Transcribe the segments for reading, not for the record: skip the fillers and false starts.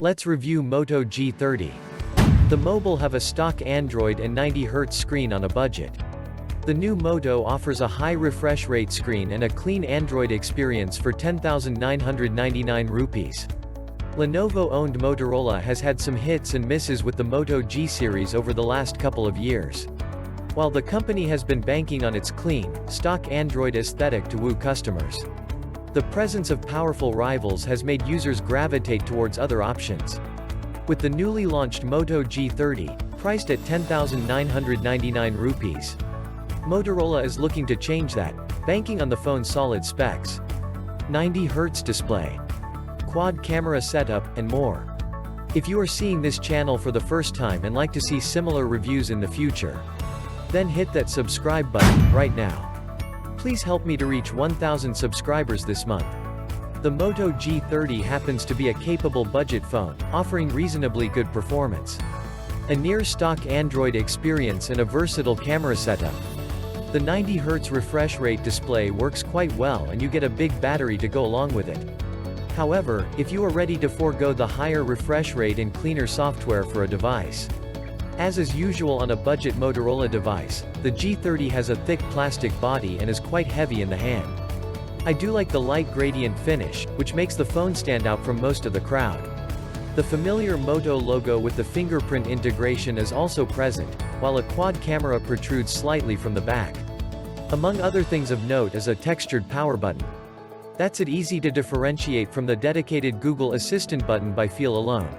Let's review Moto G30. The Mobile have a stock Android and 90Hz screen on a budget. The new Moto offers a high refresh rate screen and a clean Android experience for 10,999 rupees. Lenovo-owned Motorola has had some hits and misses with the Moto G series over the last couple of years. While the company has been banking on its clean, stock Android aesthetic to woo customers, the presence of powerful rivals has made users gravitate towards other options. With the newly launched Moto G30, priced at 10,999 rupees, Motorola is looking to change that, banking on the phone's solid specs, 90Hz display, quad camera setup, and more. If you are seeing this channel for the first time and like to see similar reviews in the future, then hit that subscribe button right now. Please help me to reach 1,000 subscribers this month. The Moto G30 happens to be a capable budget phone, offering reasonably good performance, a near-stock Android experience and a versatile camera setup. The 90Hz refresh rate display works quite well and you get a big battery to go along with it. However, if you are ready to forego the higher refresh rate and cleaner software for a device, as is usual on a budget Motorola device, the G30 has a thick plastic body and is quite heavy in the hand. I do like the light gradient finish, which makes the phone stand out from most of the crowd. The familiar Moto logo with the fingerprint integration is also present, while a quad camera protrudes slightly from the back. Among other things of note is a textured power button. That's it easy to differentiate from the dedicated Google Assistant button by feel alone,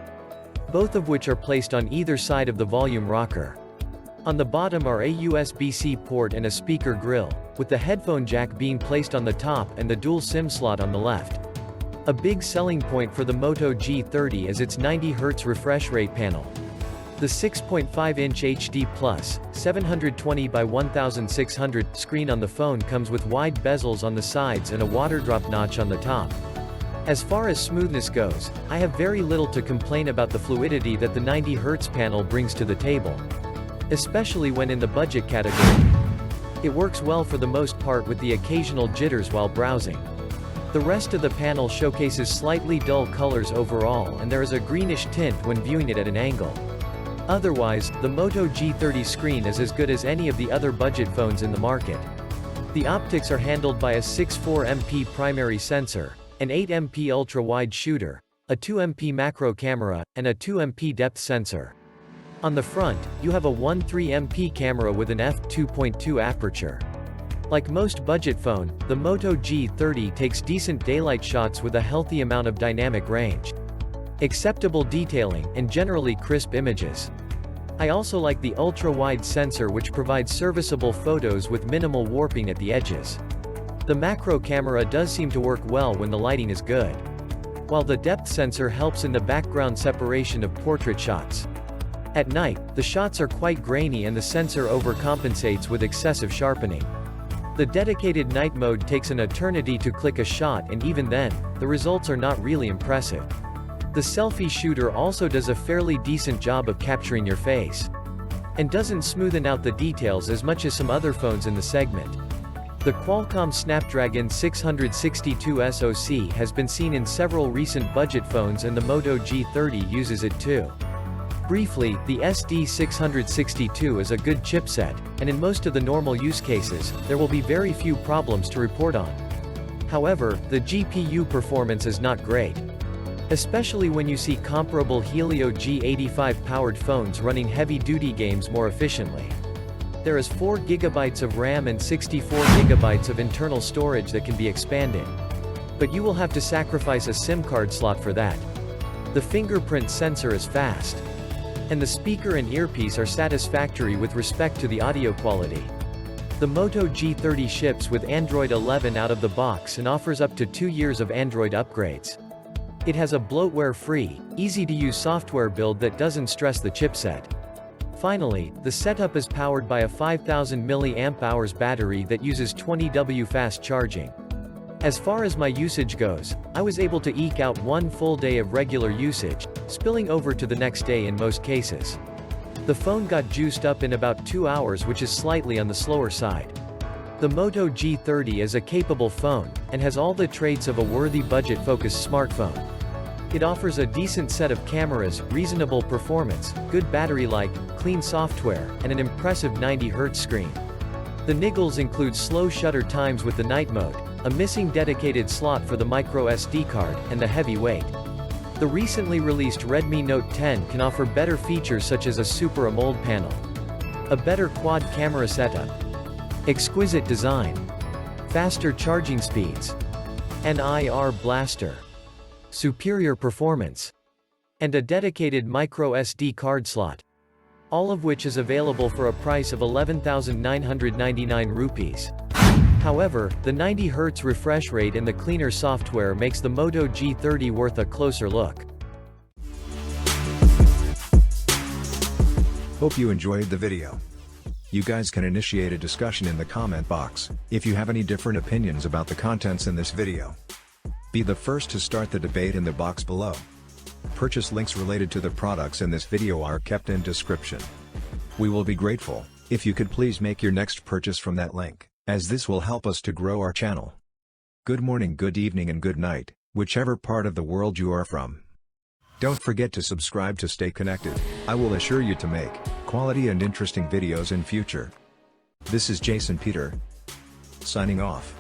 both of which are placed on either side of the volume rocker. On the bottom are a USB-C port and a speaker grill, with the headphone jack being placed on the top and the dual SIM slot on the left. A big selling point for the Moto G30 is its 90Hz refresh rate panel. The 6.5-inch HD+, 720 by 1600 screen on the phone comes with wide bezels on the sides and a water drop notch on the top. As far as smoothness goes, I have very little to complain about the fluidity that the 90Hz panel brings to the table, especially when in the budget category. It works well for the most part with the occasional jitters while browsing. The rest of the panel showcases slightly dull colors overall and there is a greenish tint when viewing it at an angle. Otherwise, the Moto G30 screen is as good as any of the other budget phones in the market. The optics are handled by a 6.4MP primary sensor, an 8MP ultra-wide shooter, a 2MP macro camera, and a 2MP depth sensor. On the front, you have a 13MP camera with an f2.2 aperture. Like most budget phone, the Moto G30 takes decent daylight shots with a healthy amount of dynamic range, acceptable detailing, and generally crisp images. I also like the ultra-wide sensor which provides serviceable photos with minimal warping at the edges. The macro camera does seem to work well when the lighting is good, while the depth sensor helps in the background separation of portrait shots. At night, the shots are quite grainy and the sensor overcompensates with excessive sharpening. The dedicated night mode takes an eternity to click a shot and even then, the results are not really impressive. The selfie shooter also does a fairly decent job of capturing your face, and doesn't smoothen out the details as much as some other phones in the segment. The Qualcomm Snapdragon 662 SoC has been seen in several recent budget phones and the Moto G30 uses it too. Briefly, the SD662 is a good chipset, and in most of the normal use cases, there will be very few problems to report on. However, the GPU performance is not great, especially when you see comparable Helio G85 powered phones running heavy-duty games more efficiently. There is 4 GB of RAM and 64 GB of internal storage that can be expanded, but you will have to sacrifice a SIM card slot for that. The fingerprint sensor is fast, and the speaker and earpiece are satisfactory with respect to the audio quality. The Moto G30 ships with Android 11 out of the box and offers up to 2 years of Android upgrades. It has a bloatware-free, easy-to-use software build that doesn't stress the chipset. Finally, the setup is powered by a 5000 mAh battery that uses 20W fast charging. As far as my usage goes, I was able to eke out 1 full day of regular usage, spilling over to the next day in most cases. The phone got juiced up in about 2 hours, which is slightly on the slower side. The Moto G30 is a capable phone, and has all the traits of a worthy budget-focused smartphone. It offers a decent set of cameras, reasonable performance, good battery life, clean software, and an impressive 90Hz screen. The niggles include slow shutter times with the night mode, a missing dedicated slot for the micro SD card, and the heavy weight. The recently released Redmi Note 10 can offer better features such as a Super AMOLED panel, a better quad camera setup, exquisite design, faster charging speeds, an IR blaster, superior performance, and a dedicated micro SD card slot. All of which is available for a price of 11,999 rupees. However, the 90Hz refresh rate and the cleaner software makes the Moto G30 worth a closer look. Hope you enjoyed the video. You guys can initiate a discussion in the comment box, if you have any different opinions about the contents in this video. Be the first to start the debate in the box below. Purchase links related to the products in this video are kept in description. We will be grateful if you could please make your next purchase from that link, as this will help us to grow our channel. Good morning, good evening and good night, whichever part of the world you are from. Don't forget to subscribe to stay connected. I will assure you to make quality and interesting videos in future. This is Jason Peter, signing off.